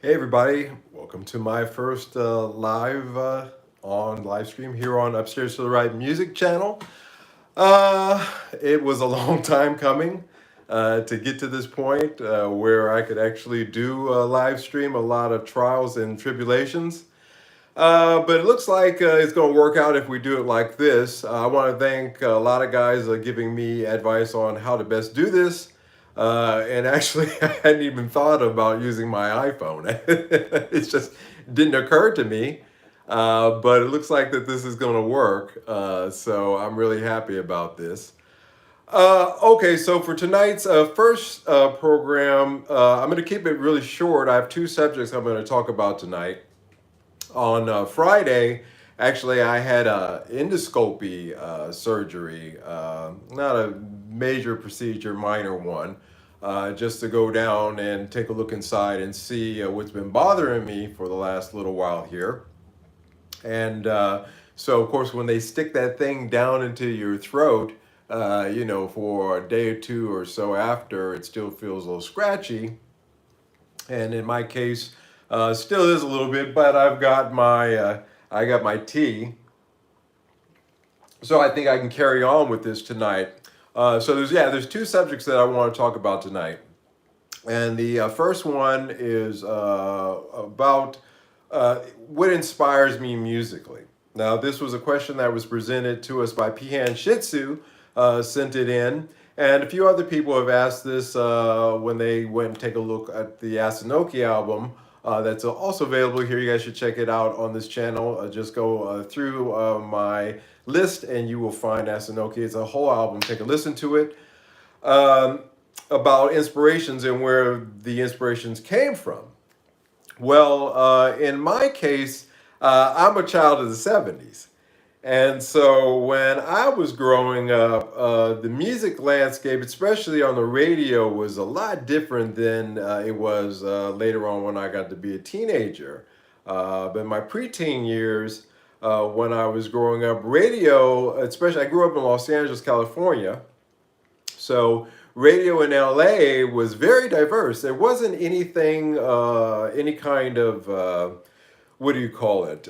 Hey everybody, welcome to my first live stream here on Upstairs to the Right Music channel. It was a long time coming to get to this point where I could actually do a live stream, a lot of trials and tribulations. But it looks like it's going to work out if we do it like this. I want to thank a lot of guys giving me advice on how to best do this. And actually, I hadn't even thought about using my iPhone. It just didn't occur to me. But it looks like that this is going to work. So I'm really happy about this. Okay, so for tonight's first program, I'm going to keep it really short. I have two subjects I'm going to talk about tonight. On Friday, actually, I had a endoscopy surgery, not a major procedure, minor one, just to go down and take a look inside and see what's been bothering me for the last little while here. And so, of course, when they stick that thing down into your throat, for a day or two or so after, it still feels a little scratchy. And in my case, still is a little bit, but I got my tea, so I think I can carry on with this tonight. So there's two subjects that I want to talk about tonight, and the first one is about what inspires me musically. Now, this was a question that was presented to us by Pihan Shitsu, sent it in. And a few other people have asked this when they went and take a look at the Asanoki album. That's also available here. You guys should check it out on this channel. Just go through my list and you will find Asanoki. It's a whole album. Take a listen to it. Um, about inspirations and where the inspirations came from. Well, in my case, I'm a child of the 70s. And so when I was growing up, the music landscape, especially on the radio, was a lot different than it was later on when I got to be a teenager. But in my preteen years, when I was growing up, radio, especially I grew up in Los Angeles, California. So radio in LA was very diverse. There wasn't anything, any kind of, what do you call it?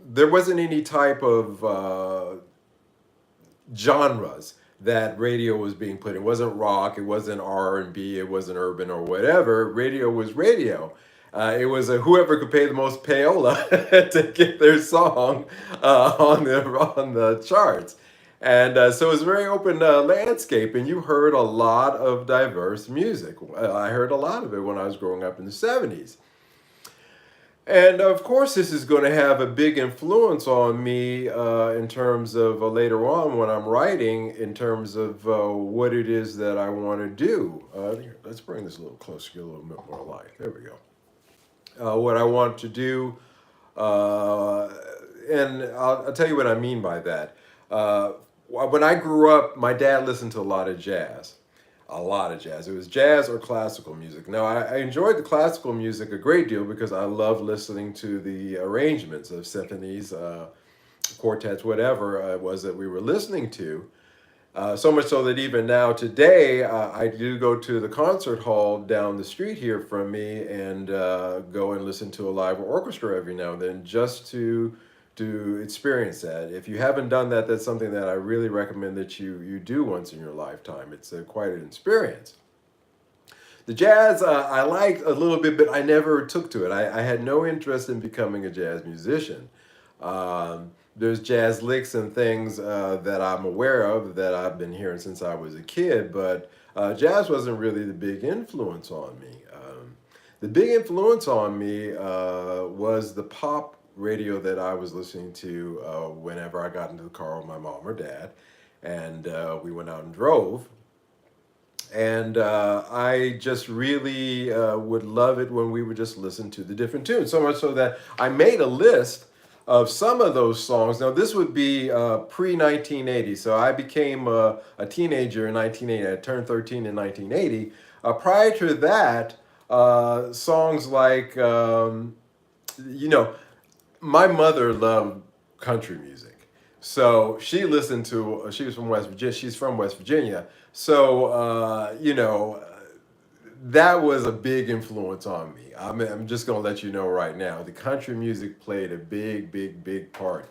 There wasn't any type of genres that radio was being put in. It wasn't rock, it wasn't R&B, it wasn't urban or whatever. Radio was radio. It was whoever could pay the most payola to get their song on the charts. And so it was a very open landscape, and you heard a lot of diverse music. I heard a lot of it when I was growing up in the 70s. And of course, this is going to have a big influence on me in terms of later on when I'm writing, in terms of what it is that I want to do. Here, let's bring this a little closer, get a little bit more light. There we go. What I want to do, uh, and I'll tell you what I mean by that. When I grew up, my dad listened to a lot of jazz. A lot of jazz. It was jazz or classical music. Now, I enjoyed the classical music a great deal because I love listening to the arrangements of symphonies, quartets, whatever it was that we were listening to. So much so that even now, today, I do go to the concert hall down the street here from me and go and listen to a live orchestra every now and then just to experience that. If you haven't done that, that's something that I really recommend that you do once in your lifetime. It's quite an experience. The jazz I liked a little bit, but I never took to it. I had no interest in becoming a jazz musician. There's jazz licks and things that I'm aware of that I've been hearing since I was a kid, but jazz wasn't really the big influence on me. The big influence on me was the pop radio that I was listening to whenever I got into the car with my mom or dad, and we went out and drove. And I just really would love it when we would just listen to the different tunes. So much so that I made a list of some of those songs. Now, this would be pre 1980. So I became a teenager in 1980. I turned 13 in 1980. Prior to that, songs like, you know, my mother loved country music. So she listened to, she was from West Virginia. She's from West Virginia. So, that was a big influence on me. I'm just going to let you know right now. The country music played a big, big, big part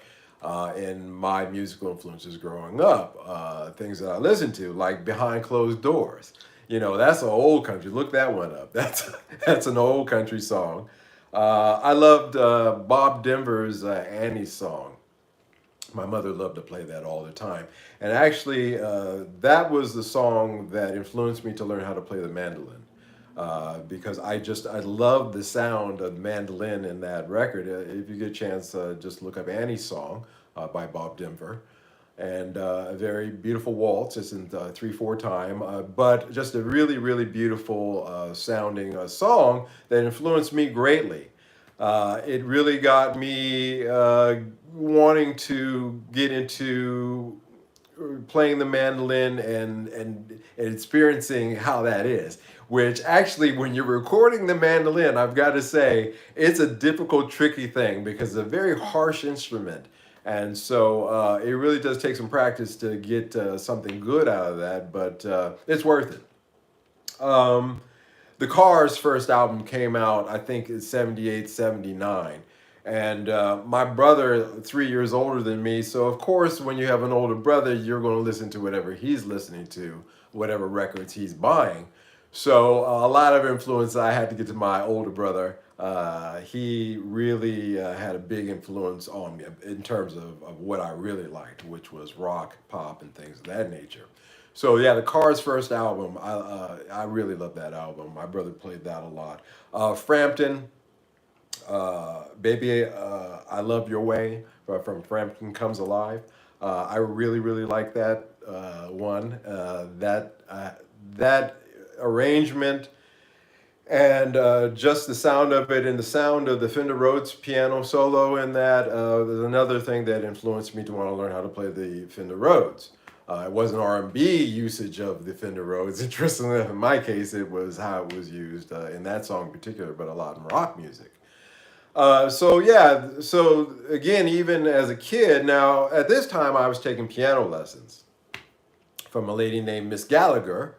in my musical influences growing up. Things that I listened to, like Behind Closed Doors. You know, that's an old country. Look that one up. That's an old country song. I loved Bob Denver's Annie song. My mother loved to play that all the time. And actually, that was the song that influenced me to learn how to play the mandolin. Because I love the sound of the mandolin in that record. If you get a chance, just look up Annie's song by Bob Denver. And a very beautiful waltz. It's in 3/4 time, but just a really, really beautiful sounding song that influenced me greatly. It really got me wanting to get into playing the mandolin and experiencing how that is. Which actually, when you're recording the mandolin, I've got to say, it's a difficult, tricky thing because it's a very harsh instrument. And so it really does take some practice to get something good out of that, but it's worth it. The Cars' first album came out, I think, in 78, 79. And my brother, 3 years older than me, so of course, when you have an older brother, you're going to listen to whatever he's listening to, whatever records he's buying. So a lot of influence I had to get to my older brother. He really had a big influence on me in terms of what I really liked, which was rock, pop, and things of that nature. So yeah, the Cars' first album, I really love that album. My brother played that a lot. Frampton, Baby, I Love Your Way from Frampton Comes Alive. I really, really like that one. That arrangement and just the sound of it and the sound of the Fender Rhodes piano solo in that was another thing that influenced me to want to learn how to play the Fender Rhodes. It wasn't R&B usage of the Fender Rhodes. Interestingly enough, in my case, it was how it was used in that song in particular, but a lot in rock music. So yeah, so again, even as a kid, now at this time I was taking piano lessons from a lady named Miss Gallagher,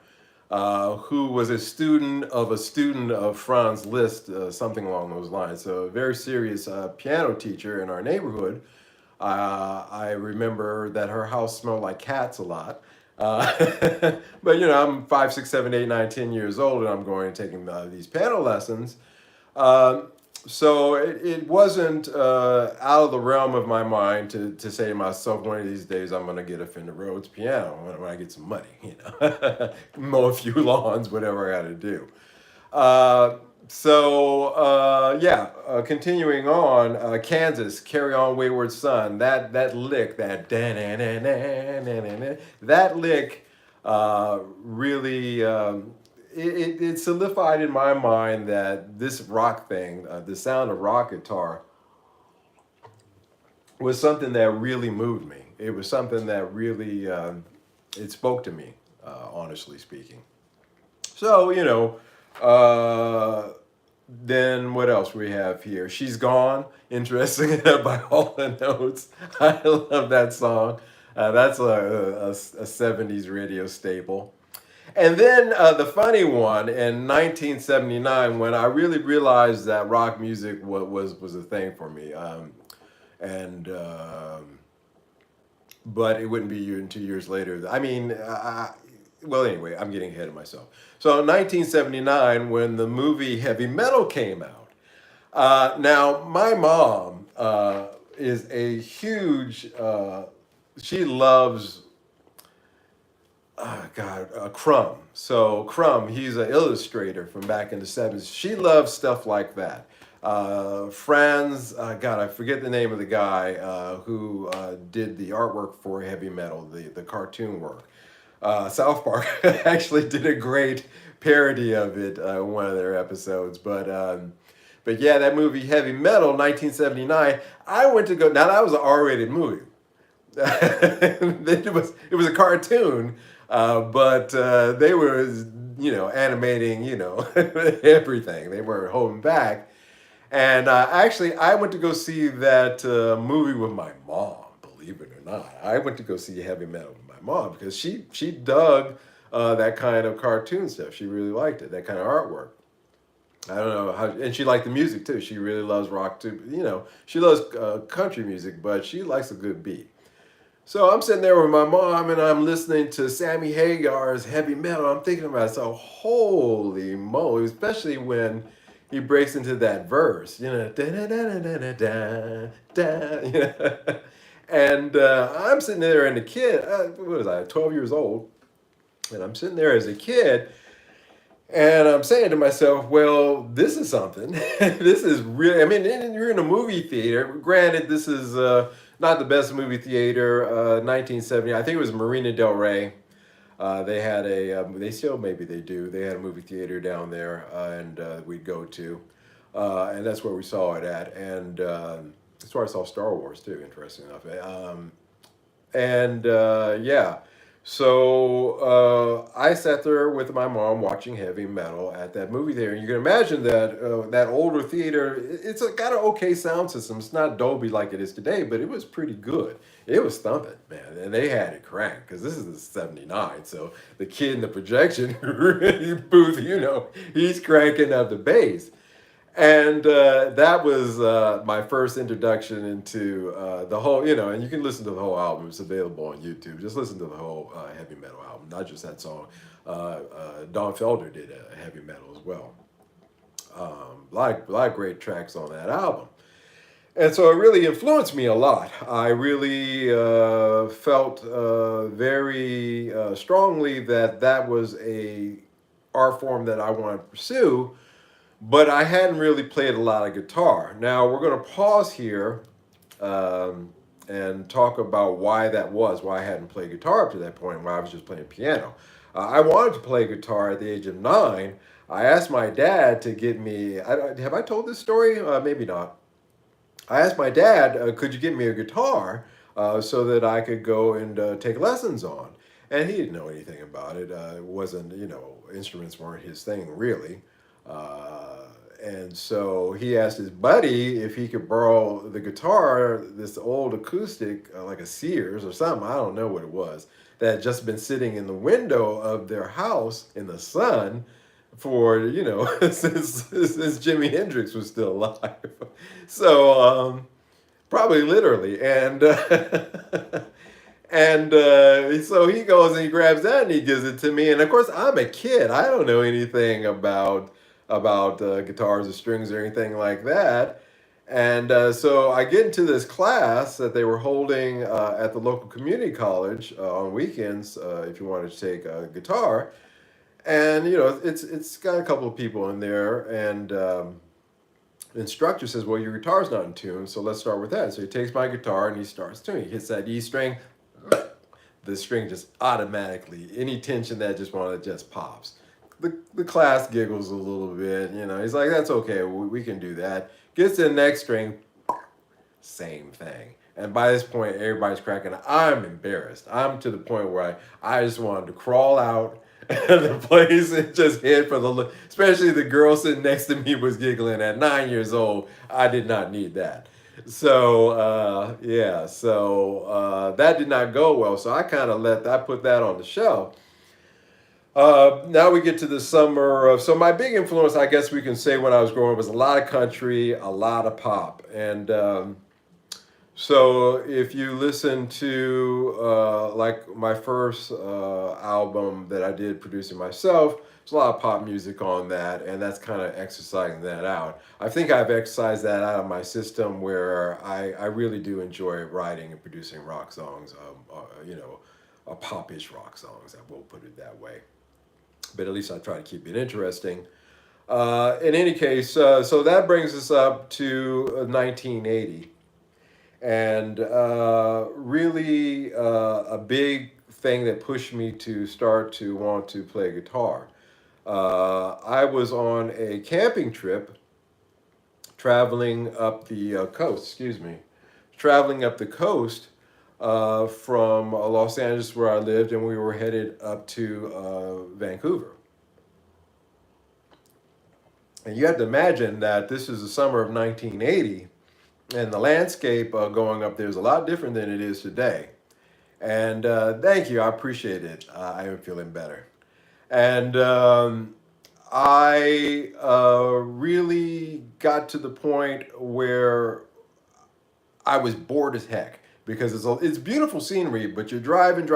who was a student of Franz Liszt, something along those lines. So a very serious piano teacher in our neighborhood. I remember that her house smelled like cats a lot. But you know, I'm 5, 6, 7, 8, 9, 10 years old, and I'm going and taking these piano lessons. Um, so it wasn't out of the realm of my mind to say to myself, one of these days I'm going to get a Fender Rhodes piano when I get some money, you know, mow a few lawns, whatever I got to do. Uh, Continuing on, Kansas, Carry On Wayward Son, that lick, that lick really it solidified in my mind that this rock thing, the sound of rock guitar, was something that really moved me. It was something that really it spoke to me, honestly speaking. So you know, then what else we have here? She's Gone. Interesting enough, by Hall and Oates. I love that song. That's a 70s radio staple. And then the funny one in 1979, when I really realized that rock music was a thing for me, and but it wouldn't be even 2 years later. I mean, well, anyway, I'm getting ahead of myself. So in 1979, when the movie Heavy Metal came out, now my mom is a huge. She loves God, Crumb. So Crumb, he's an illustrator from back in the 70s. She loves stuff like that. Franz, God, I forget the name of the guy who did the artwork for Heavy Metal, the cartoon work. South Park actually did a great parody of it in one of their episodes. But yeah, that movie Heavy Metal, 1979. I went to go. Now that was an R-rated movie. It was a cartoon, but they were animating everything. They were holding back, and actually I went to go see that movie with my mom. Believe it or not, I went to go see Heavy Metal with my mom because she dug that kind of cartoon stuff. She really liked it, that kind of artwork. I don't know how, and she liked the music too. She really loves rock too. She loves country music, but she likes a good beat. So I'm sitting there with my mom and I'm listening to Sammy Hagar's heavy metal. I'm thinking about myself, holy moly, especially when he breaks into that verse, da da da da da da da. And I'm sitting there and the kid, what was I, 12 years old, and I'm sitting there as a kid and I'm saying to myself, well, this is something. This is really, I mean, you're in a movie theater. Granted, this is not the best movie theater, 1970. I think it was Marina Del Rey. They had they still, maybe they do. They had a movie theater down there, and we'd go to. And that's where we saw it at. And that's where I saw Star Wars, too, interesting enough. And yeah. So I sat there with my mom watching heavy metal at that movie theater. And you can imagine that that older theater, got an okay sound system. It's not Dolby like it is today, but it was pretty good. It was thumping, man. And they had it cranked because this is the 79. So the kid in the projection booth, he's cranking up the bass. And that was my first introduction into the whole, and you can listen to the whole album. It's available on YouTube. Just listen to the whole heavy metal album, not just that song. Don Felder did a heavy metal as well. A lot of great tracks on that album. And so it really influenced me a lot. I really felt very strongly that that was a art form that I wanted to pursue, but I hadn't really played a lot of guitar. Now we're going to pause here and talk about why that was, why I hadn't played guitar up to that point, why I was just playing piano. I wanted to play guitar at the age of 9. I asked my dad to get me, have I told this story? Maybe not. I asked my dad, could you get me a guitar so that I could go and take lessons on? And he didn't know anything about it. It wasn't, instruments weren't his thing really. And so he asked his buddy if he could borrow the guitar, this old acoustic, like a Sears or something, I don't know what it was, that had just been sitting in the window of their house in the sun for, since Jimi Hendrix was still alive. So probably literally. And so he goes and he grabs that and he gives it to me. And of course, I'm a kid. I don't know anything about guitars or strings or anything like that. And so I get into this class that they were holding at the local community college on weekends if you wanted to take a guitar. And it's got a couple of people in there, and the instructor says, well, your guitar's not in tune, so let's start with that. So he takes my guitar and he starts tuning. He hits that E string, the string just automatically, any tension that just pops. The class giggles a little bit, he's like, that's okay, we can do that. Gets to the next string, same thing. And by this point, everybody's cracking. I'm embarrassed. I'm to the point where I just wanted to crawl out the place and just head for especially the girl sitting next to me was giggling at 9 years old. I did not need that. So yeah, so that did not go well. So I kind of I put that on the shelf. Now we get to the summer of, so my big influence, I guess we can say, when I was growing up was a lot of country, a lot of pop. And so if you listen to like my first album that I did producing myself, there's a lot of pop music on that, and that's kind of exercising that out. I think I've exercised that out of my system where I really do enjoy writing and producing rock songs, popish rock songs, I will put it that way. But at least I try to keep it interesting. In any case, so that brings us up to 1980. And really a big thing that pushed me to start to want to play guitar. I was on a camping trip traveling up the coast from Los Angeles, where I lived, and we were headed up to Vancouver. And you have to imagine that this is the summer of 1980, and the landscape going up there is a lot different than it is today. And thank you, I appreciate it. I am feeling better. And I really got to the point where I was bored as heck because it's beautiful scenery, but you're driving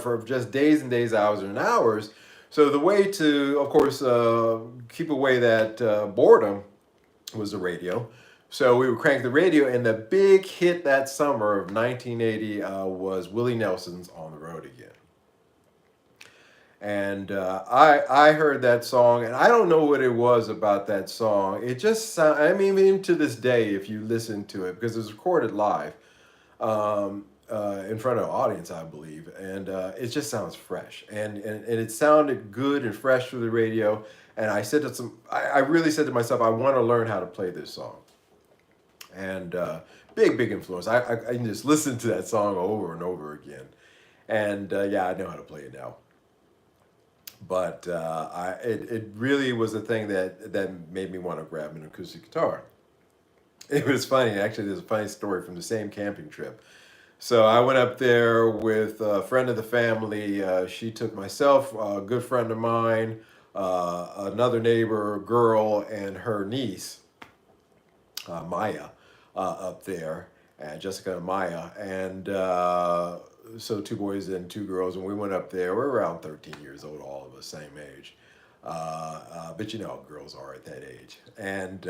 for just days and days, hours and hours. So the way to, of course, keep away that boredom was the radio. So we would crank the radio, and the big hit that summer of 1980 was Willie Nelson's "On the Road Again." And I heard that song, and I don't know what it was about that song. It just sound. I mean, even to this day, if you listen to it, because it was recorded live in front of an audience, I believe, and it just sounds fresh, and it sounded good and fresh through the radio. And I said to I really said to myself, I want to learn how to play this song. And big influence. I can just listen to that song over and over again, and yeah, I know how to play it now. But it really was a thing that made me want to grab an acoustic guitar. It was funny, actually. There's a funny story from the same camping trip. So I went up there with a friend of the family. She took myself, a good friend of mine, another neighbor girl, and her niece, Maya, up there, and Jessica and Maya, and so two boys and two girls, and we went up there. We're around 13 years old, all of us, same age. But you know how girls are at that age. And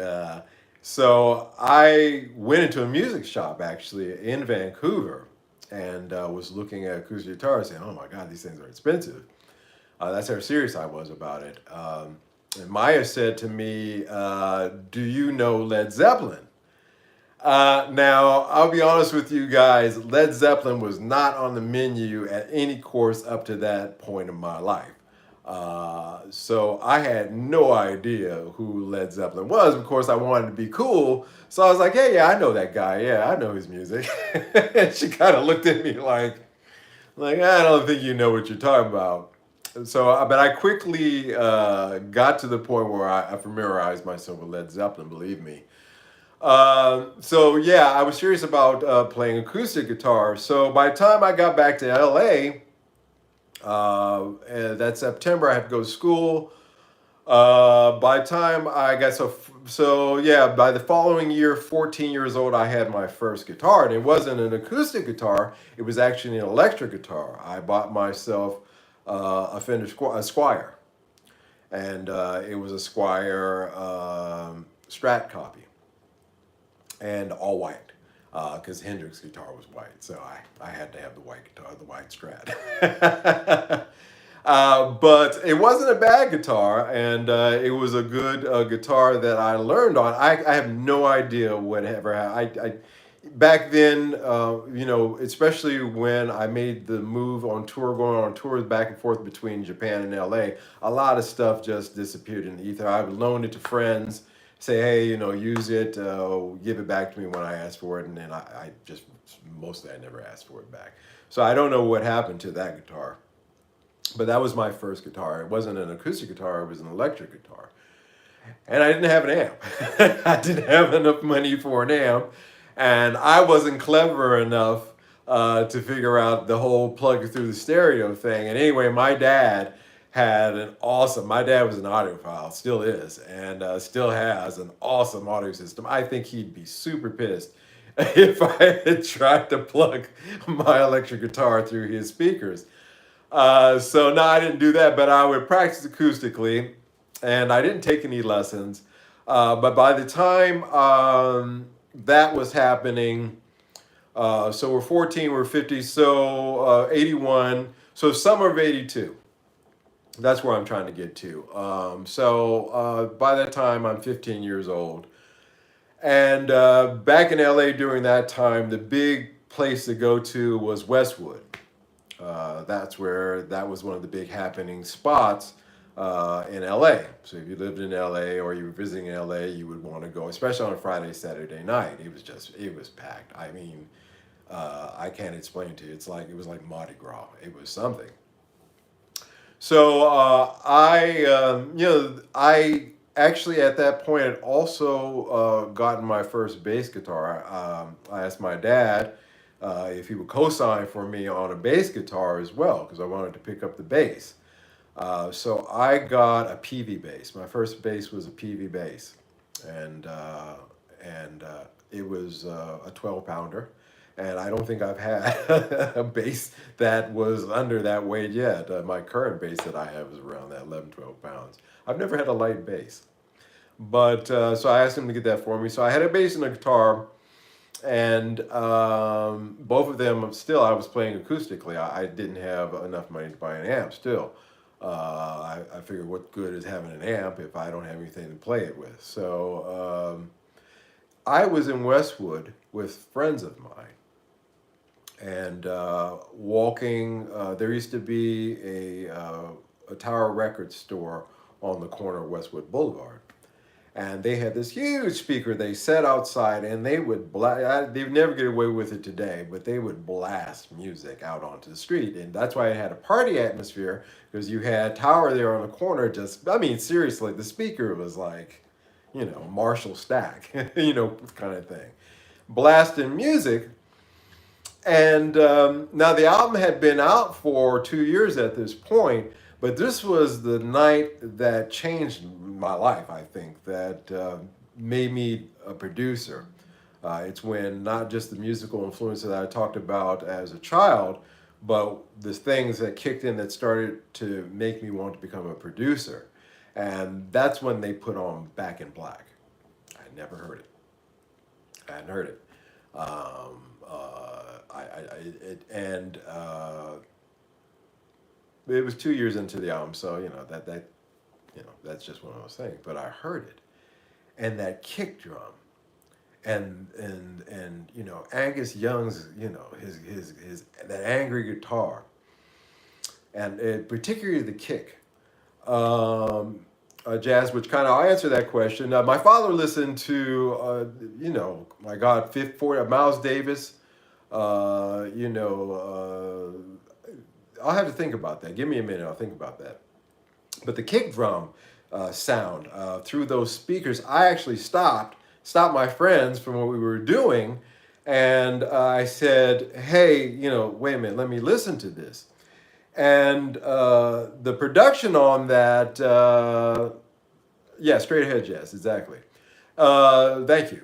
so I went into a music shop actually in Vancouver and was looking at acoustic guitars saying, oh my God, these things are expensive. That's how serious I was about it. And Maya said to me, do you know Led Zeppelin? Now, I'll be honest with you guys, Led Zeppelin was not on the menu at any course up to that point in my life. So I had no idea who Led Zeppelin was. Of course, I wanted to be cool. So I was like, hey, yeah, I know that guy. Yeah, I know his music. And she kind of looked at me like, I don't think you know what you're talking about. So, but I quickly got to the point where I familiarized myself with Led Zeppelin, believe me. So yeah, I was serious about playing acoustic guitar. So by the time I got back to LA, that September, I had to go to school. By the time I got so yeah, by the following year, 14 years old, I had my first guitar, and it wasn't an acoustic guitar. It was actually an electric guitar. I bought myself a Fender Squire, and it was a Squire Strat copy, and all white because Hendrix guitar was white, so I had to have the white guitar, the white Strat. But it wasn't a bad guitar, and it was a good guitar that I learned on. I have no idea whatever. Back then, you know, especially when I made the move on tour, going on tours back and forth between Japan and LA, a lot of stuff just disappeared in the ether. I would loan it to friends, say, hey, you know, use it, give it back to me when I ask for it, and then I just, mostly I never asked for it back. So I don't know what happened to that guitar. But that was my first guitar. It wasn't an acoustic guitar, it was an electric guitar. And I didn't have an amp. I didn't have enough money for an amp. And I wasn't clever enough to figure out the whole plug through the stereo thing. And anyway, my dad was an audiophile, still is, and still has an awesome audio system. I think he'd be super pissed if I had tried to plug my electric guitar through his speakers. So no, I didn't do that, but I would practice acoustically, and I didn't take any lessons. But by the time that was happening, so we're 14, we're 50, so 81, so summer of 82. That's where I'm trying to get to. So by that time, I'm 15 years old. And back in LA during that time, the big place to go to was Westwood. That was one of the big happening spots in LA. So if you lived in LA or you were visiting LA, you would want to go, especially on a Friday, Saturday night. It was packed. I mean, I can't explain to you. It was like Mardi Gras. It was something. So I actually at that point had also gotten my first bass guitar. I asked my dad if he would co-sign for me on a bass guitar as well, because I wanted to pick up the bass. So I got a PV bass. My first bass was a PV bass, and it was a 12 pounder. And I don't think I've had a bass that was under that weight yet. My current bass that I have is around that 11, 12 pounds. I've never had a light bass. But so I asked him to get that for me. So I had a bass and a guitar, and both of them still I was playing acoustically. I didn't have enough money to buy an amp still. I figured what good is having an amp if I don't have anything to play it with. So I was in Westwood with friends of mine, and walking. There used to be a Tower Records store on the corner of Westwood Boulevard, and they had this huge speaker they set outside, and they would blast. They'd never get away with it today, but they would blast music out onto the street, and that's why it had a party atmosphere, because you had Tower there on the corner. Just, I mean, seriously, the speaker was like, Marshall Stack, kind of thing, blasting music. And now the album had been out for 2 years at this point, but this was the night that changed my life, I think, that made me a producer. It's when not just the musical influence that I talked about as a child, but the things that kicked in that started to make me want to become a producer. And that's when they put on Back in Black. I never heard it. I hadn't heard it. And it was 2 years into the album, so that's just one of those things. But I heard it, and that kick drum, and Angus Young's his that angry guitar, and particularly the kick. Jazz, which kind of I answer that question. My father listened to my God, Miles Davis. I'll have to think about that. Give me a minute. I'll think about that. But the kick drum sound through those speakers, I actually stopped my friends from what we were doing, and I said, "Hey, wait a minute. Let me listen to this." And the production on that, yeah, Straight Ahead Jazz, exactly. Thank you.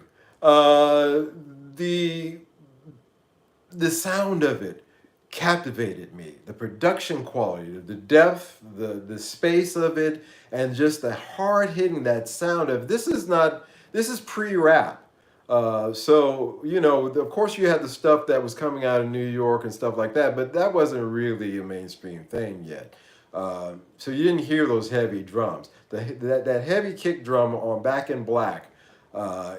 The sound of it captivated me. The production quality, the depth, the space of it, and just the hard hitting that sound of this is pre-rap. So of course you had the stuff that was coming out of New York and stuff like that, but that wasn't really a mainstream thing yet. So you didn't hear those heavy drums. That heavy kick drum on Back in Black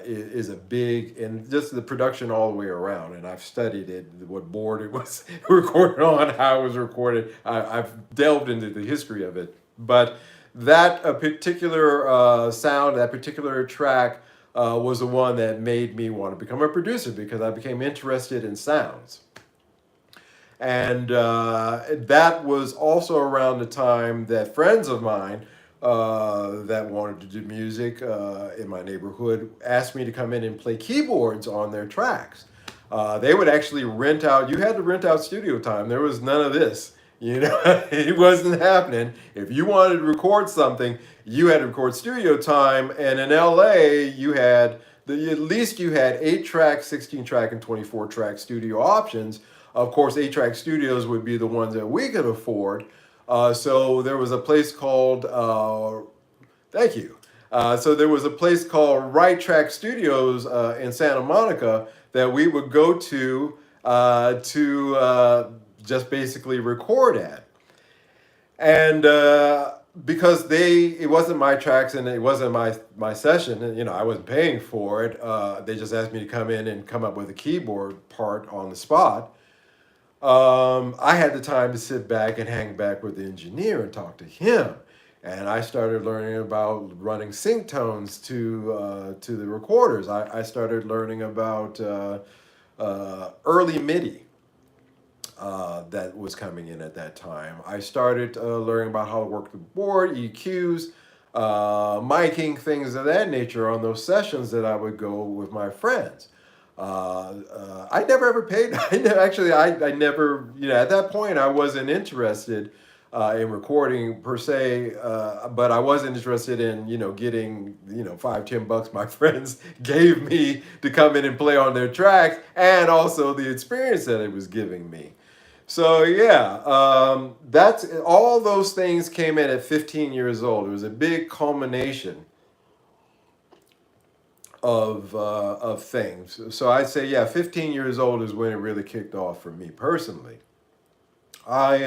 is a big, and just the production all the way around. And I've studied it, what board it was recorded on, how it was recorded. I've delved into the history of it. But that particular sound, that particular track, was the one that made me want to become a producer, because I became interested in sounds. And that was also around the time that friends of mine that wanted to do music in my neighborhood asked me to come in and play keyboards on their tracks. They would actually rent out, you had to rent out studio time. There was none of this. It wasn't happening. If you wanted to record something, you had to record studio time. And in LA, you had at least you had 8-track, 16-track, and 24-track studio options. Of course, 8-track studios would be the ones that we could afford. So there was a place called, thank you. So there was a place called Right Track Studios in Santa Monica that we would go to just basically record at. And because it wasn't my tracks and it wasn't my session, and I wasn't paying for it, they just asked me to come in and come up with a keyboard part on the spot. I had the time to sit back and hang back with the engineer and talk to him. And I started learning about running sync tones to the recorders. I started learning about early MIDI that was coming in at that time. I started learning about how to work the board, EQs, miking, things of that nature on those sessions that I would go with my friends. I never ever paid. I never, at that point, I wasn't interested in recording per se, but I wasn't interested in getting $5-10 my friends gave me to come in and play on their tracks, and also the experience that it was giving me. So yeah, that's all. Those things came in at 15 years old. It was a big culmination of things. So I'd say, yeah, 15 years old is when it really kicked off for me personally. I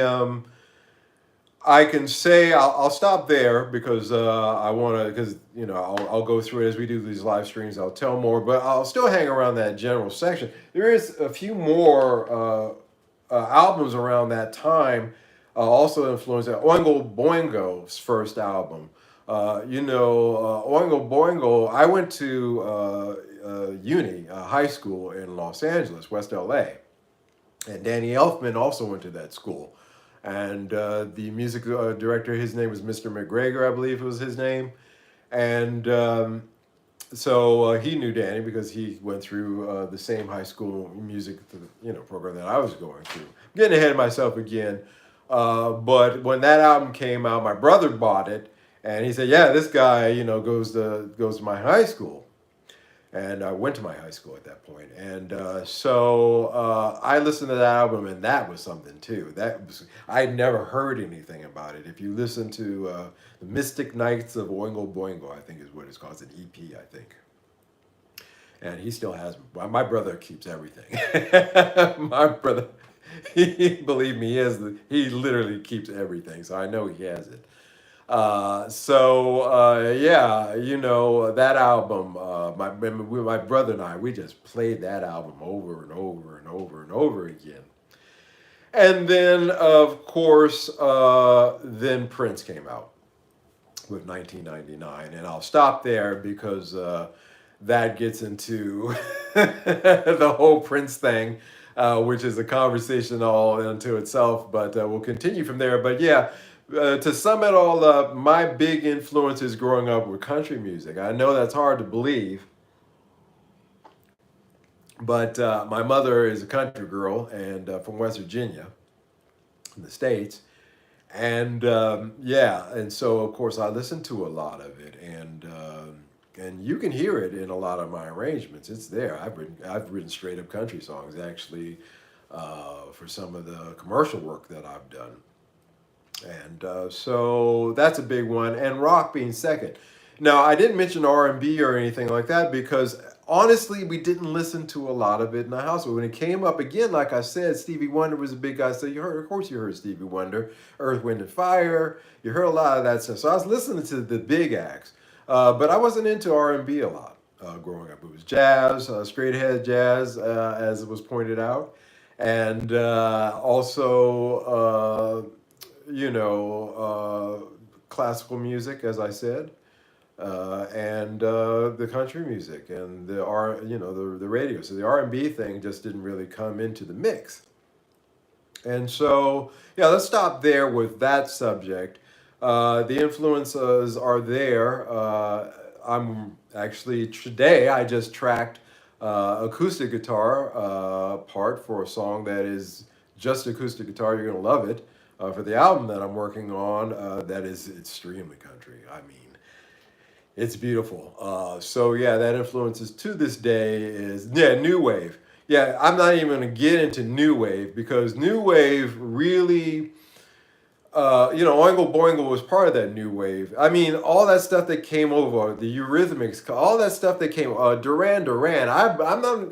I can say I'll stop there because I want to, because I'll go through it as we do these live streams. I'll tell more, but I'll still hang around that general section. There is a few more albums around that time, also influenced Oingo Boingo's first album. Oingo Boingo. I went to high school in Los Angeles, West LA, and Danny Elfman also went to that school. And the music director, his name was Mr. McGregor, I believe was his name. And so he knew Danny because he went through the same high school music program that I was going through. I'm getting ahead of myself again. But when that album came out, my brother bought it, and he said, "Yeah, this guy, goes to my high school." And I went to my high school at that point. And I listened to that album, and that was something too. I'd never heard anything about it. If you listen to the Mystic Nights of Oingo Boingo, I think is what it's called. It's an EP, I think. And he still has, my brother keeps everything. My brother, believe me, he literally keeps everything. So I know he has it. That album, my brother and I, we just played that album over and over and over and over again. And then, of course, then Prince came out with 1999. And I'll stop there because that gets into the whole Prince thing, which is a conversation all unto itself. But we'll continue from there. But yeah. To sum it all up, my big influences growing up were country music. I know that's hard to believe, but my mother is a country girl and from West Virginia, in the States. And and so of course I listened to a lot of it, and you can hear it in a lot of my arrangements. It's there. I've written straight up country songs actually for some of the commercial work that I've done. And so that's a big one, and rock being second. Now, I didn't mention R&B or anything like that because honestly, we didn't listen to a lot of it in the house. But when it came up again, like I said, Stevie Wonder was a big guy. So of course, you heard Stevie Wonder, Earth, Wind and Fire. You heard a lot of that stuff. So I was listening to the big acts, but I wasn't into R&B a lot growing up. It was jazz, straight ahead jazz, as it was pointed out, and also. Classical music, as I said, and the country music and the radio. So the R&B thing just didn't really come into the mix. And so, yeah, let's stop there with that subject. The influences are there. I'm actually today I just tracked acoustic guitar part for a song that is just acoustic guitar. You're gonna love it. For the album that I'm working on, that is extremely country. I mean, it's beautiful. That influences to this day is new wave. Yeah, I'm not even going to get into new wave because new wave really, Oingo Boingo was part of that new wave. I mean, all that stuff that came over, the Eurythmics, all that stuff that came, Duran Duran. I'm not,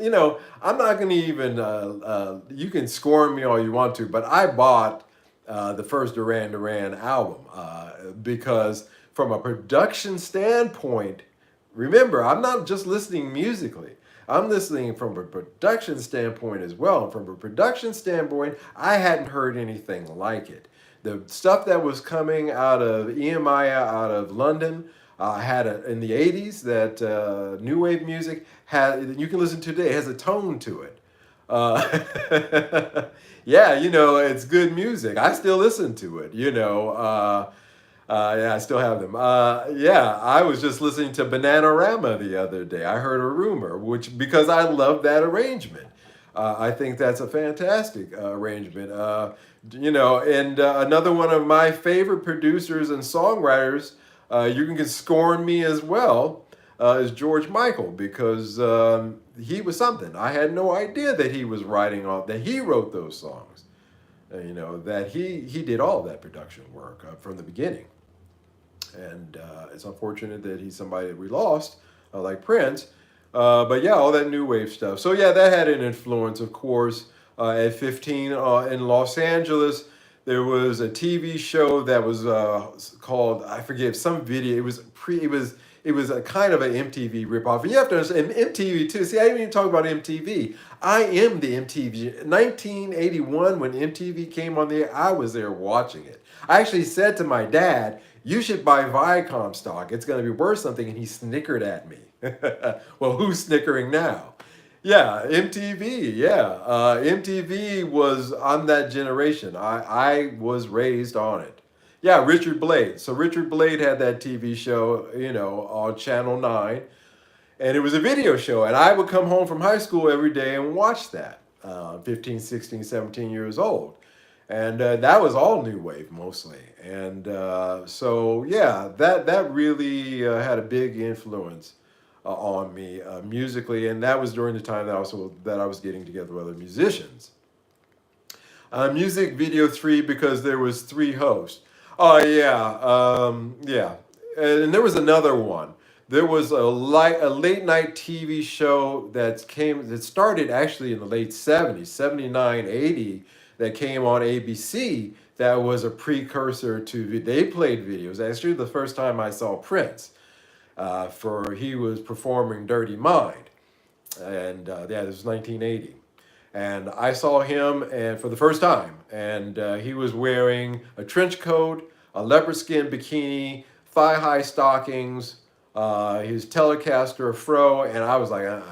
I'm not going to even. You can scorn me all you want to, but I bought. The first Duran Duran album because from a production standpoint, remember, I'm not just listening musically. I'm listening from a production standpoint as well. And from a production standpoint, I hadn't heard anything like it. The stuff that was coming out of EMI out of London in the 80s, that new wave music you can listen to today, has a tone to it. It's good music. I still listen to it, I still have them. I was just listening to Bananarama the other day. I heard a rumor, because I love that arrangement. I think that's a fantastic arrangement. And another one of my favorite producers and songwriters, you can scorn me as well, is George Michael, because he was something. I had no idea that he was that he wrote those songs. That he did all of that production work from the beginning. And it's unfortunate that he's somebody that we lost, like Prince. But yeah, all that new wave stuff. So yeah, that had an influence, of course. At 15 in Los Angeles, there was a TV show that was called, I forget, some video. It was a kind of an MTV ripoff. And you have to understand, MTV too. See, I didn't even talk about MTV. I am the MTV. 1981, when MTV came on the air, I was there watching it. I actually said to my dad, "You should buy Viacom stock. It's going to be worth something." And he snickered at me. Well, who's snickering now? Yeah, MTV. Yeah, MTV was on that generation. I was raised on it. Yeah, Richard Blade. So Richard Blade had that TV show, on Channel 9. And it was a video show. And I would come home from high school every day and watch that, 15, 16, 17 years old. And that was all new wave mostly. And so, yeah, that really had a big influence on me musically. And that was during the time that I was getting together with other musicians. Music video 3, because there was 3 hosts. Oh yeah. And there was another one. There was a late night TV show that started actually in the late 70s, 79, 80, that came on ABC, that was a precursor to, they played videos. Actually, the first time I saw Prince, he was performing Dirty Mind. And this was 1980. And I saw him for the first time, and he was wearing a trench coat, a leopard skin bikini, thigh-high stockings, his Telecaster fro, and I was like, and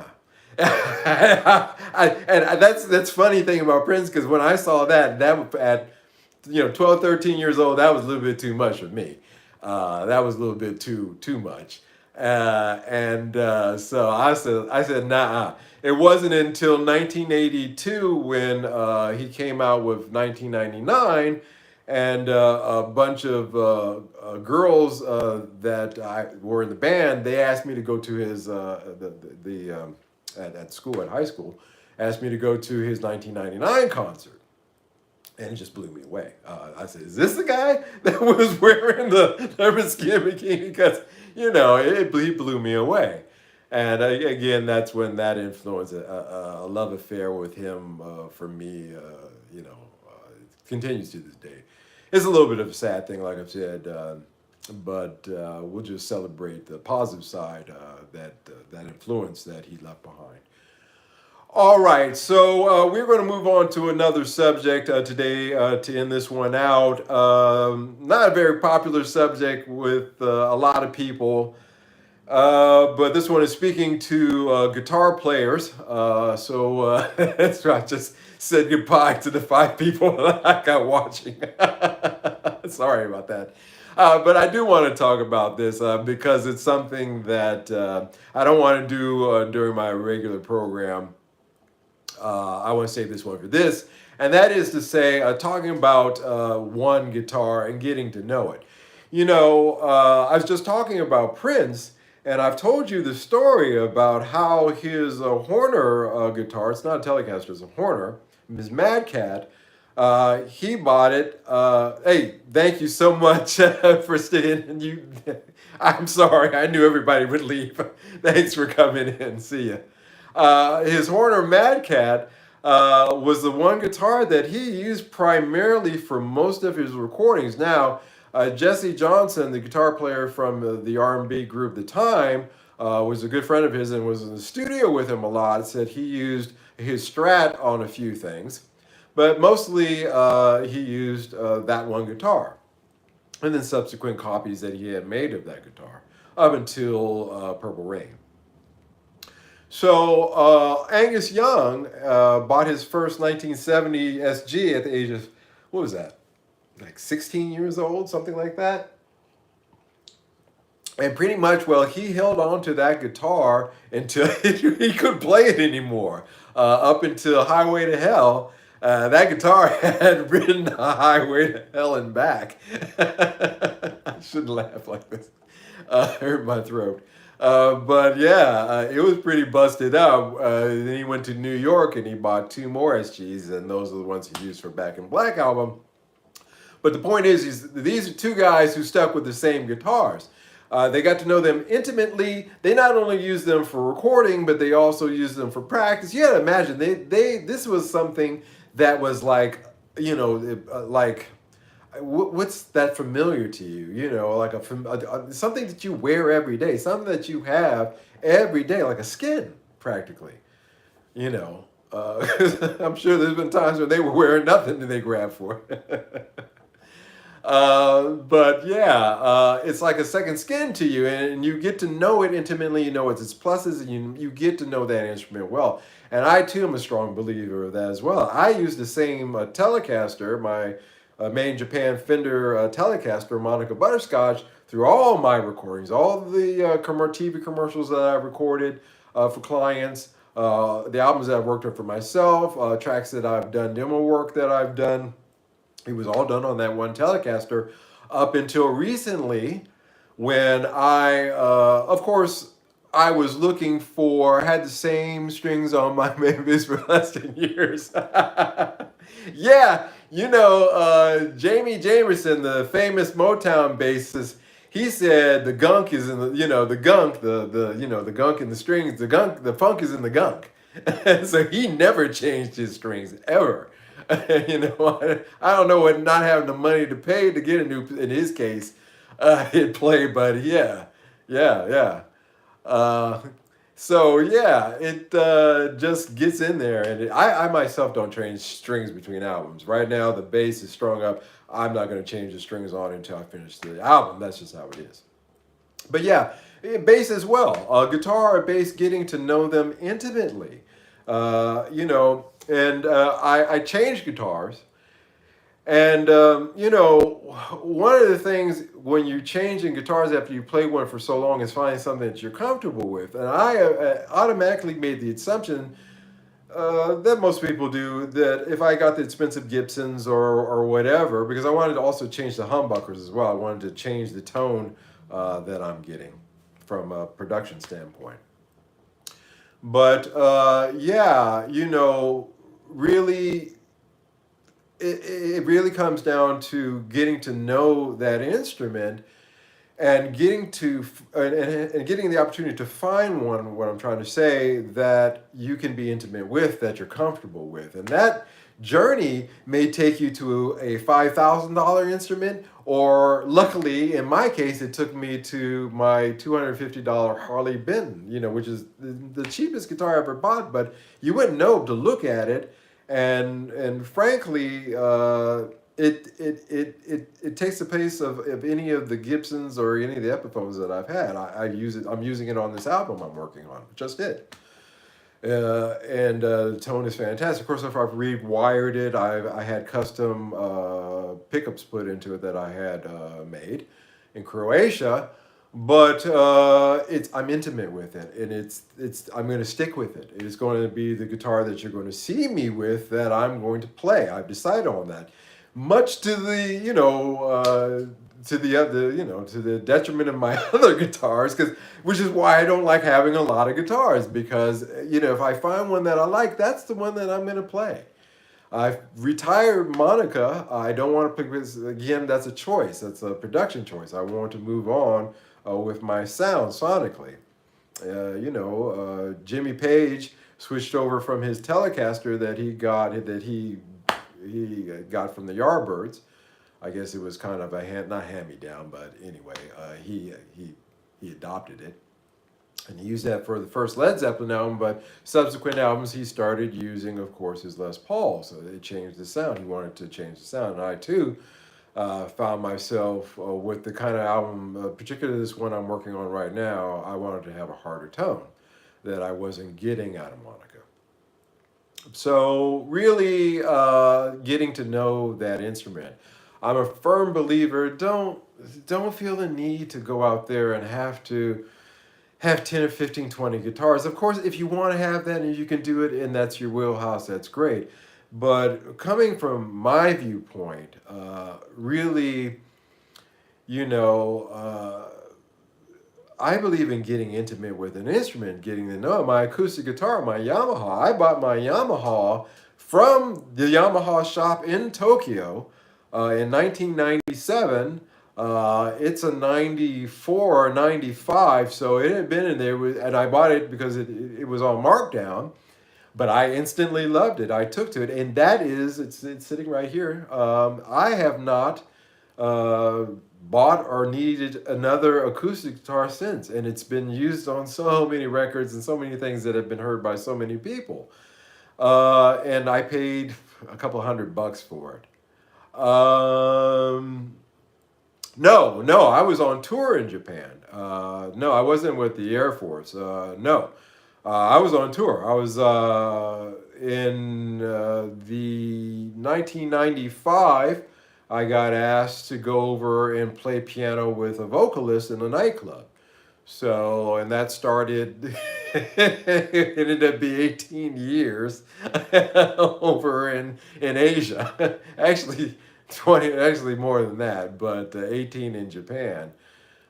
that's funny thing about Prince, because when I saw that at 12, 13 years old, that was a little bit too much for me. That was a little bit too much. So I said, nah. It wasn't until 1982 when he came out with 1999, and a bunch of girls that were in the band, they asked me to go to his at school, at high school, asked me to go to his 1999 concert. And it just blew me away. I said, "Is this the guy that was wearing the leopard skin bikini?" Because, he blew me away. And again, that's when that influence, a love affair with him, for me, continues to this day. It's a little bit of a sad thing, like I've said, but we'll just celebrate the positive side, that influence that he left behind. All right, so we're going to move on to another subject today to end this one out. Not a very popular subject with a lot of people, but this one is speaking to guitar players. So I just said goodbye to the 5 people that I got watching. Sorry about that. But I do want to talk about this because it's something that I don't want to do during my regular program. I want to save this one for this, and that is to say, talking about one guitar and getting to know it. I was just talking about Prince, and I've told you the story about how his Horner guitar, it's not a Telecaster, it's a Horner, his Mad Cat, he bought it. Hey, thank you so much for staying. I'm sorry, I knew everybody would leave. Thanks for coming in. See ya. His Horner Mad Cat was the one guitar that he used primarily for most of his recordings. Now, Jesse Johnson, the guitar player from the R&B group The Time, was a good friend of his and was in the studio with him a lot. Said he used his Strat on a few things, but mostly he used that one guitar, and then subsequent copies that he had made of that guitar up until Purple Rain. So Angus Young bought his first 1970 SG at the age of, what was that? Like 16 years old, something like that. And pretty much, well, he held on to that guitar until he couldn't play it anymore. Up until Highway to Hell, that guitar had ridden a Highway to Hell and back. I shouldn't laugh like this. Hurt my throat. But yeah, it was pretty busted up. Then he went to New York and he bought two more SGs, and those are the ones he used for Back in Black album. But the point is these are two guys who stuck with the same guitars. They got to know them intimately. They not only used them for recording, but they also used them for practice. You gotta imagine this was something that was like, like what's that familiar to you? Like something that you wear every day, something that you have every day, like a skin practically. You know, I'm sure there's been times when they were wearing nothing and they grabbed for it. But yeah, it's like a second skin to you, and you get to know it intimately. You know its pluses, and you get to know that instrument well. And I too am a strong believer of that as well. I use the same Telecaster, my made in Japan Fender Telecaster Monica Butterscotch, through all my recordings, all the TV commercials that I've recorded for clients, the albums that I've worked on for myself, tracks that I've done, demo work that I've done. It was all done on that one Telecaster up until recently when of course, I was looking had the same strings on my Mavis for less than years. Yeah, Jamie Jamerson, the famous Motown bassist, he said the gunk is in the gunk, the gunk in the strings, the funk is in the gunk. So he never changed his strings ever. I don't know what not having the money to pay to get a new, in his case, hit play, but yeah. Uh, so yeah, it just gets in there, and I myself don't change strings between albums. Right now, the bass is strung up. I'm not going to change the strings on until I finish the album. That's just how it is. But yeah, bass as well. Guitar or bass, getting to know them intimately. And I changed guitars. And, one of the things when you change in guitars after you play one for so long is finding something that you're comfortable with. And I automatically made the assumption that most people do, that if I got the expensive Gibsons or whatever, because I wanted to also change the humbuckers as well. I wanted to change the tone that I'm getting from a production standpoint. But yeah, really, it really comes down to getting to know that instrument and and getting the opportunity to find one, what I'm trying to say, that you can be intimate with, that you're comfortable with. And that journey may take you to a $5,000 instrument, or luckily in my case it took me to my $250 Harley Benton, which is the cheapest guitar I ever bought, but you wouldn't know to look at it. And frankly, it takes the place of any of the Gibsons or any of the Epiphones that I've had. I use it. I'm using it on this album I'm working on. Just did. And the tone is fantastic. Of course, if I've rewired it, I had custom pickups put into it that I had made in Croatia. But I'm intimate with it, and I'm going to stick with it. It's going to be the guitar that you're going to see me with, that I'm going to play. I've decided on that, much to the to the other, to the detriment of my other guitars, which is why I don't like having a lot of guitars, because if I find one that I like, that's the one that I'm going to play. I've retired Monica. I don't want to pick this again. That's a choice. That's a production choice. I want to move on with my sound sonically. Jimmy Page switched over from his Telecaster that he got from the Yardbirds. I guess it was kind of not hand me down, but anyway, he adopted it. And he used that for the first Led Zeppelin album, but subsequent albums he started using, of course, his Les Paul. So they changed the sound. He wanted to change the sound. And I, too, found myself with the kind of album, particularly this one I'm working on right now, I wanted to have a harder tone that I wasn't getting out of Monica. So really getting to know that instrument. I'm a firm believer, don't don't feel the need to go out there and have to have 10 or 15, 20 guitars. Of course, if you want to have that and you can do it and that's your wheelhouse, that's great. But coming from my viewpoint, really, you know, I believe in getting intimate with an instrument, getting to know my acoustic guitar, my Yamaha. I bought my Yamaha from the Yamaha shop in Tokyo in 1997. It's a 94 or 95, so it had been in there, and I bought it because it was on markdown. But I instantly loved it. I took to it, and that is it's sitting right here. I have not uh, bought or needed another acoustic guitar since, and it's been used on so many records and so many things that have been heard by so many people. And I paid a couple $100 for it. No, I was on tour in Japan. No, I wasn't with the Air Force. No, I was on tour. I was in the 1995. I got asked to go over and play piano with a vocalist in a nightclub. So, and that started, it ended up being 18 years over in Asia. Actually, 20, actually more than that, but 18 in Japan.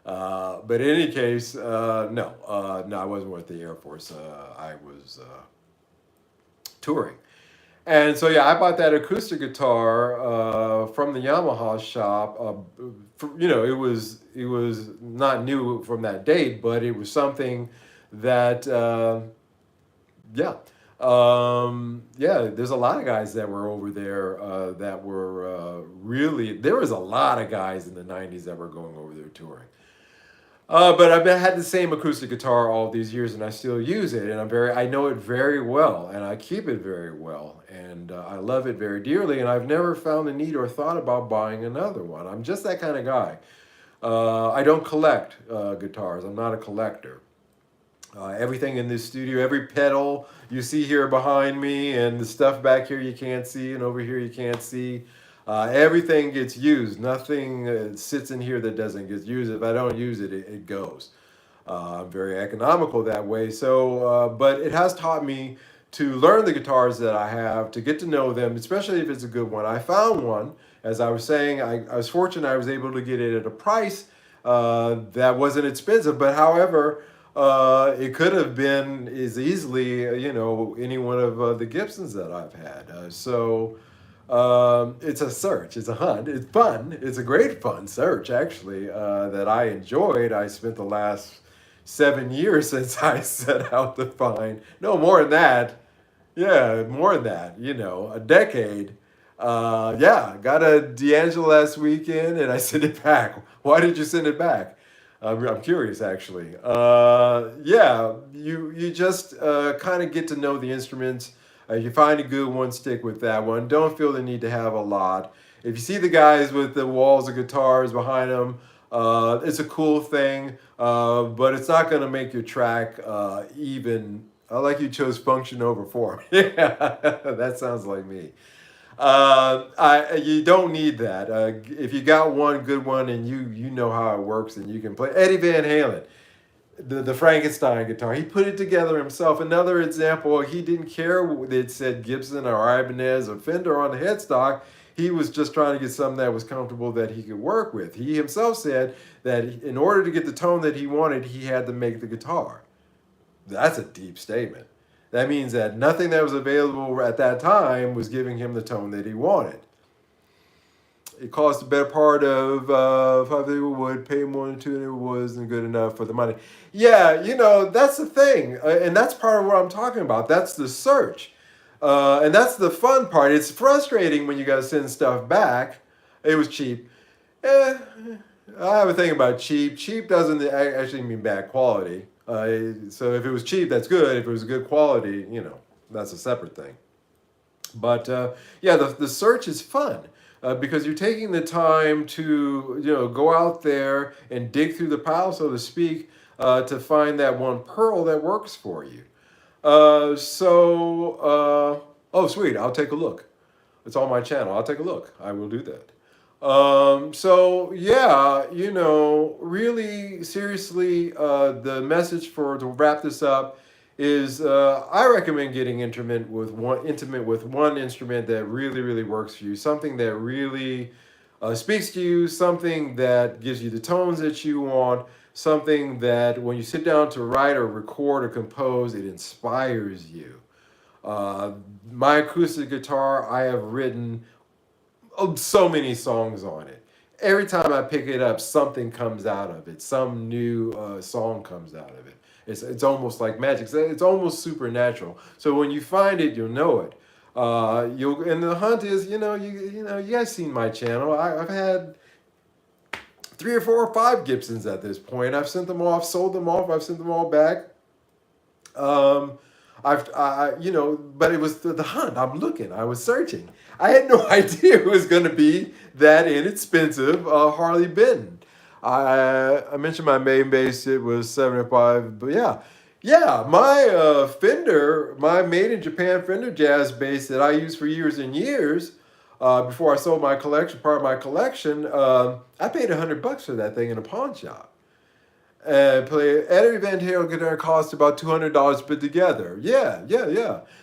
But in any case, no, I wasn't with the Air Force. I was touring. And so yeah, I bought that acoustic guitar from the Yamaha shop. It was not new from that date, but it was something that yeah. Yeah, there's a lot of guys that were over there that were really, there was a lot of guys in the 90s that were going over there touring. But had the same acoustic guitar all these years, and I still use it, and I know it very well, and I keep it very well, and I love it very dearly, and I've never found the need or thought about buying another one. I'm just that kind of guy. I don't collect guitars. I'm not a collector. Everything in this studio, every pedal you see here behind me, and the stuff back here you can't see, and over here you can't see. Everything gets used. Nothing sits in here that doesn't get used. If I don't use it, it goes. I'm very economical that way. So, but it has taught me to learn the guitars that I have, to get to know them, especially if it's a good one. I found one, as I was saying, I was fortunate I was able to get it at a price that wasn't expensive, but however, it could have been as easily, any one of the Gibsons that I've had. It's a search, it's a hunt, it's fun, it's a great fun search actually that I enjoyed. I spent the last 7 years since I set out to find, no more than that, yeah, more than that, a decade. Yeah, got a D'Angelo last weekend and I sent it back. Why did you send it back? I'm curious, actually. Yeah, you just kind of get to know the instruments. You find a good one, stick with that one. Don't feel the need to have a lot. If you see the guys with the walls of guitars behind them, it's a cool thing, but it's not going to make your track even. I like you chose function over form. Yeah, that sounds like me. You don't need that. If you got one good one and you know how it works and you can play. Eddie Van Halen, the Frankenstein guitar, he put it together himself. Another example, he didn't care that it said Gibson or Ibanez or Fender on the headstock. He was just trying to get something that was comfortable that he could work with. He himself said that in order to get the tone that he wanted, he had to make the guitar. That's a deep statement. That means that nothing that was available at that time was giving him the tone that he wanted. It cost the better part of if they would pay more than two, and it wasn't good enough for the money. Yeah, that's the thing, and that's part of what I'm talking about. That's the search, and that's the fun part. It's frustrating when you got to send stuff back. It was cheap. I have a thing about cheap. Cheap doesn't actually mean bad quality. So if it was cheap, that's good. If it was good quality, that's a separate thing. But yeah, the search is fun because you're taking the time to go out there and dig through the pile, so to speak, to find that one pearl that works for you. Oh sweet, I'll take a look. It's on my channel. I'll take a look. I will do that. So yeah, really seriously, the message for to wrap this up is I recommend getting intimate with one instrument that really, really works for you, something that really speaks to you, something that gives you the tones that you want, something that when you sit down to write or record or compose, it inspires you. Uh, my acoustic guitar, I have written so many songs on it. Every time I pick it up, something comes out of it. Some new song comes out of it. It's almost like magic. It's almost supernatural. So when you find it, you'll know it. You'll and the hunt is you guys seen my channel. I've had 3 or 4 or 5 Gibsons at this point. I've sent them off, sold them off. I've sent them all back. Um, but it was the hunt. I'm looking. I was searching. I had no idea it was going to be that inexpensive Harley Benton. I mentioned my main base. It was 75, but yeah. My Fender, my made in Japan Fender jazz bass that I used for years and years. Before I sold my collection, part of my collection, I paid $100 for that thing in a pawn shop. Play Eddie Van Halen guitar cost about $200 put together. Yeah.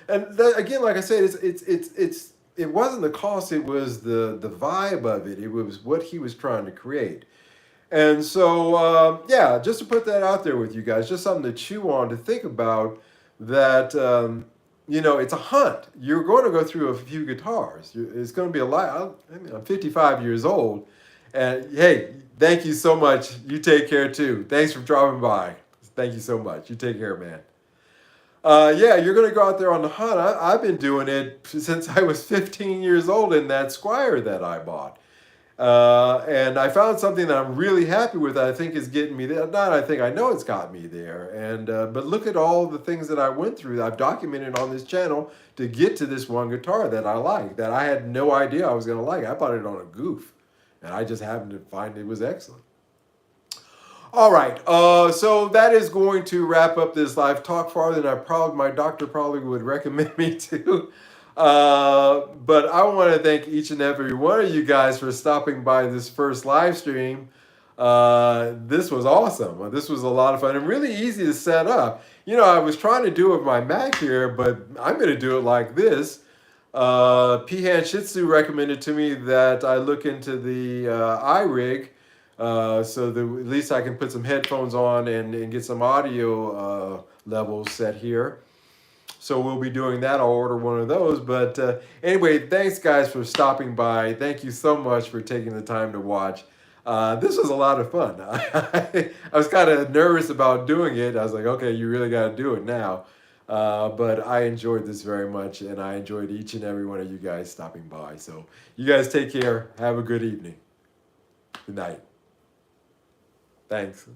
And that, again, like I said, it wasn't the cost; it was the vibe of it. It was what he was trying to create. And so, yeah, just to put that out there with you guys, just something to chew on, to think about. That it's a hunt. You're going to go through a few guitars. It's going to be a lot. I'm 55 years old, and hey, thank you so much. You take care too. Thanks for dropping by. Thank you so much. You take care, man. Yeah, you're going to go out there on the hunt. I've been doing it since I was 15 years old in that Squire that I bought. And I found something that I'm really happy with. I think is getting me there. Not, I think I know it's got me there. And but look at all the things that I went through. That I've documented on this channel to get to this one guitar that I like. That I had no idea I was going to like. I bought it on a goof, and I just happened to find it was excellent. All right, so that is going to wrap up this live talk farther than my doctor probably would recommend me to. But I want to thank each and every one of you guys for stopping by this first live stream. This was awesome. This was a lot of fun and really easy to set up. I was trying to do it with my Mac here, but I'm going to do it like this. Pihan Shitsu recommended to me that I look into the iRig, so that at least I can put some headphones on and get some audio levels set here. So we'll be doing that. I'll order one of those. But anyway, thanks guys for stopping by. Thank you so much for taking the time to watch. This was a lot of fun. I was kind of nervous about doing it. I was like, okay, you really got to do it now. But I enjoyed this very much, and I enjoyed each and every one of you guys stopping by. So you guys take care. Have a good evening. Good night. Thanks.